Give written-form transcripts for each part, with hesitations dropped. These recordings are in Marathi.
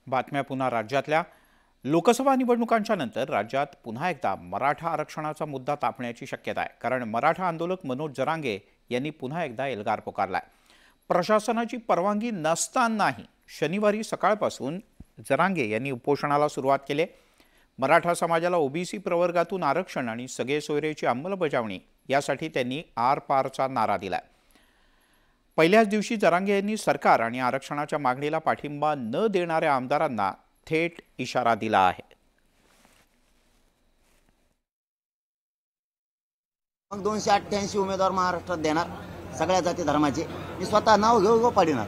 बातम्या पुन्हा राज्यातल्या लोकसभा निवडणुकांच्या नंतर राज्यात पुन्हा एकदा मराठा आरक्षणाचा मुद्दा तापण्याची शक्यता आहे। कारण मराठा आंदोलक मनोज जरांगे यांनी पुन्हा एकदा एल्गार पुकारलाय। प्रशासनाची परवानगी नसतानाही शनिवारी सकाळपासून जरांगे यांनी उपोषणाला सुरुवात केली। मराठा समाजाला ओबीसी प्रवर्गातून आरक्षण आणि सगळे सोयरेची अंमलबजावणी यासाठी त्यांनी आरपारचा नारा दिलाय। पहिल्याच दिवशी जरांगे यांनी सरकार आणि आरक्षणाच्या मागणीला पाठिंबा न देणाऱ्या आमदारांना थेट इशारा दिला आहे। मग 288 उमेदवार महाराष्ट्रात देणार सगळ्या जाती धर्माचे। मी स्वतः नाव घेऊ पाडीनार,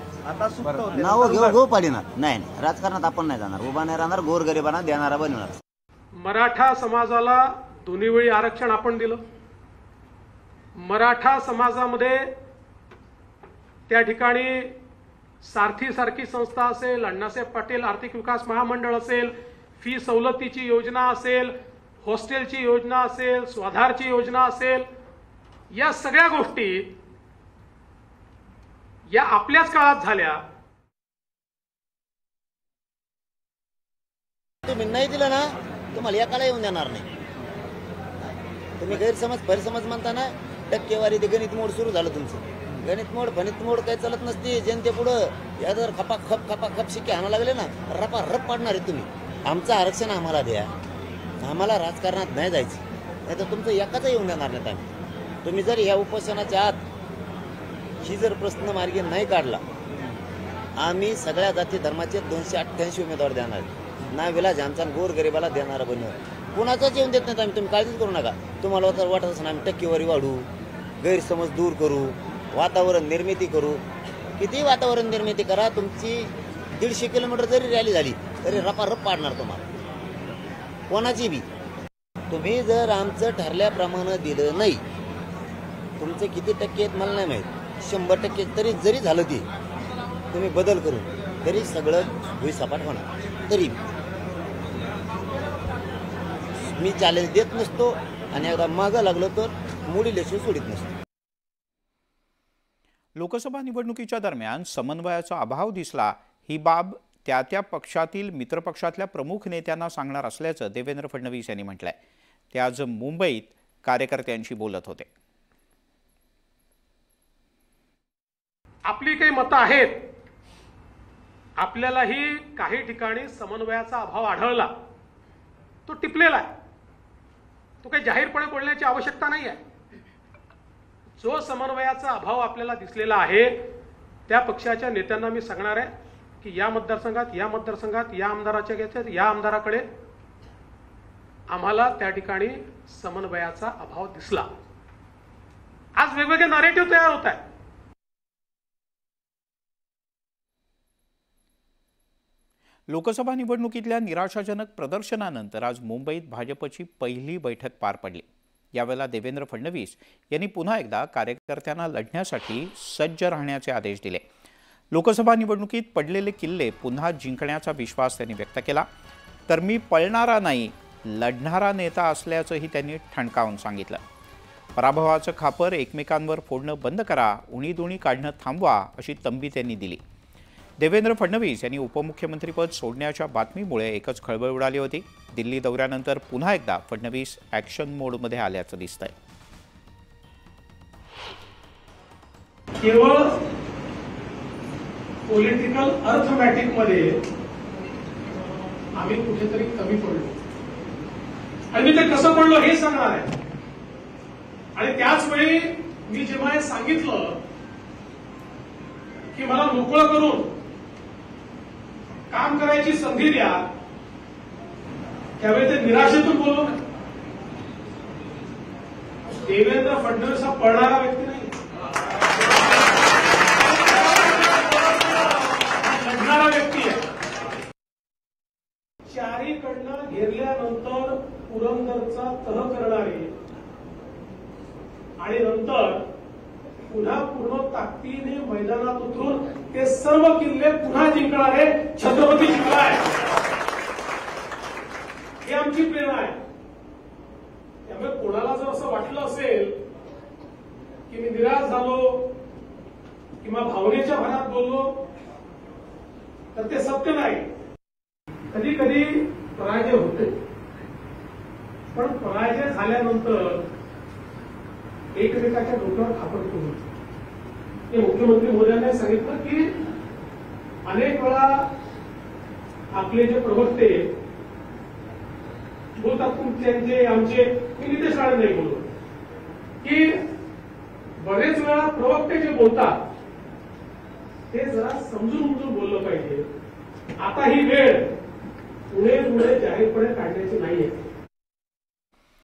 नाव घेऊ पाडीनार। नाही राजकारणात आपण नाही जाणार, उभा नाही राहणार, गोरगरिबांना देणारा बनणार। मराठा समाजाला दोन्ही वेळी आरक्षण आपण दिलं। मराठा समाजामध्ये त्या ठिकाणी सारथी संस्था असेल, अण्णासाहेब पाटील आर्थिक विकास महामंडळ असेल, फी सवलतीची योजना असेल, हॉस्टेलची योजना असेल, स्वाधारची योजना असेल, या सगळ्या गोष्टी या आपल्याच काळात झाल्या। तुम्ही नाही दिलं ना, तुम्हाला एकाला येऊन देणार नाही। तुम्ही गैरसमज म्हणता ना, टक्केवारी ते गणित मोड सुरू झालं तुमचं। गणित मोड फणित मोड काही चालत नसते जनतेपुढं। या जर खपाखप शिक्के आणा लागले ना, रपा रप पाडणार आहे तुम्ही। आमचं आरक्षण आम्हाला द्या, आम्हाला राजकारणात नाही जायचं, नाही तर तुमचं एकाच येऊन देणार नाही आम्ही। तुम्ही जर या उपोषणाच्या आत ही जर प्रश्न मार्गी नाही काढला, आम्ही सगळ्या जाती धर्माचे 288 उमेदवार देणार ना, विलाज आमचा गोरगरिबाला देणारा बनणार। कुणाचाच येऊन देत नाही आम्ही, तुम्ही काळजीच करू नका। तुम्हाला जर वाटत असेल आम्ही टक्केवारी वाढू, गैरसमज दूर करू, वातावरण निर्मिती करू, किती वातावरण निर्मिती करा, तुमची 150 किलोमीटर जरी रॅली झाली तरी रपारप पाडणार तुम्हाला, कोणाची बी। तुम्ही जर आमचं ठरल्याप्रमाणे दिलं नाही, तुमचे किती टक्के आहेत मला नाही माहीत, 100% तरी जरी झालं ते तुम्ही बदल करून तरी सगळं भुईसपाट होणार। तरी मी चॅलेंज देत नसतो आणि एकदा मागं लागलो तर मुडी लेशू सोडित नसतो। लोकसभा निवडणुकीच्या दरम्यान समन्वयाचा अभाव दिसला, ही बाब त्या पक्षातील मित्रपक्षातल्या प्रमुख नेत्यांना सांगणार असल्याचं देवेंद्र फडणवीस यांनी म्हटलंय। ते आज मुंबईत कार्यकर्त्यांशी बोलत होते। आपली काही मतं आहेत, आपल्यालाही काही ठिकाणी समन्वयाचा अभाव आढळला, तो टिपलेला आहे, तो काही जाहीरपणे बोलण्याची आवश्यकता नाही आहे। जो समन्वयाचा अभाव आपल्याला दिसलेला आहे त्या पक्षाच्या नेत्यांना मी सांगणार आहे की या मतदारसंघात या आमदाराच्या घेतात, या आमदाराकडे आम्हाला त्या ठिकाणी समन्वयाचा अभाव दिसला। आज वेगवेगळे नॅरेटिव्ह तयार होत आहेत। लोकसभा निवडणुकीतल्या निराशाजनक प्रदर्शनानंतर आज मुंबईत भाजपची पहिली बैठक पार पडली। यावेळेला देवेंद्र फडणवीस यांनी पुन्हा एकदा कार्यकर्त्यांना लढण्यासाठी सज्ज राहण्याचे आदेश दिले। लोकसभा निवडणुकीत पडलेले किल्ले पुन्हा जिंकण्याचा विश्वास त्यांनी व्यक्त केला। तर मी पळणारा नाही, लढणारा नेता असल्याचंही त्यांनी ठणकावून सांगितलं। पराभवाचं खापर एकमेकांवर फोडणं बंद करा, उणीधुणी काढणं थांबवा, अशी तंबी त्यांनी दिली। देवेंद्र फडणवीस यांनी उपमुख्यमंत्रीपद सोडण्याच्या बातमीमुळे एकच खळबळ उडाली होती। दिल्ली दौऱ्यानंतर पुन्हा एकदा फडणवीस ॲक्शन मोडमध्ये आल्याचं दिसतंय। केवळ पॉलिटिकल अर्थमॅटिक मध्ये आम्ही कुठेतरी कमी पडलो आणि मी ते कसं पडलो हे सांगणार आहे। आणि त्याच वेळी मी जेव्हा हे सांगितलं की मला मोकळं करून काम करायची संधी द्या, त्यावेळी ते निराशेतून बोललो नाही। देवेंद्र फडणवीस हा पळणारा व्यक्ती नाही, लढणारा व्यक्ती आहे। चारीकडनं घेरल्यानंतर पुरंदरचा तह करणारे आणि नंतर पुन्हा पूर्ण ताकदीने मैदानात उतरून ते सर्व किल्ले पुन्हा जिंकणारे छत्रपती शिवराय, ही आमची प्रेरणा आहे। त्यामुळे कोणाला जर असं वाटलं असेल की मी निराश झालो किंवा भावनेच्या भरात बोललो तर ते सत्य नाही। कधी कधी पराजय होतो, पण पराजय झाल्यानंतर एकमेकाच्या डोक्यावर खापड करू. हे मुख्यमंत्री मोदयांनी सांगितलं की अनेक वेळा आपले जे प्रवक्ते बोलतात, तुमचे आमचे, मी नितेश राणे नाही बोलतो, की बरेच वेळा प्रवक्ते जे बोलतात ते जरा समजून उमजून बोललं पाहिजे. आता ही वेळ पुढे जाहीरपणे काढण्याची नाहीये.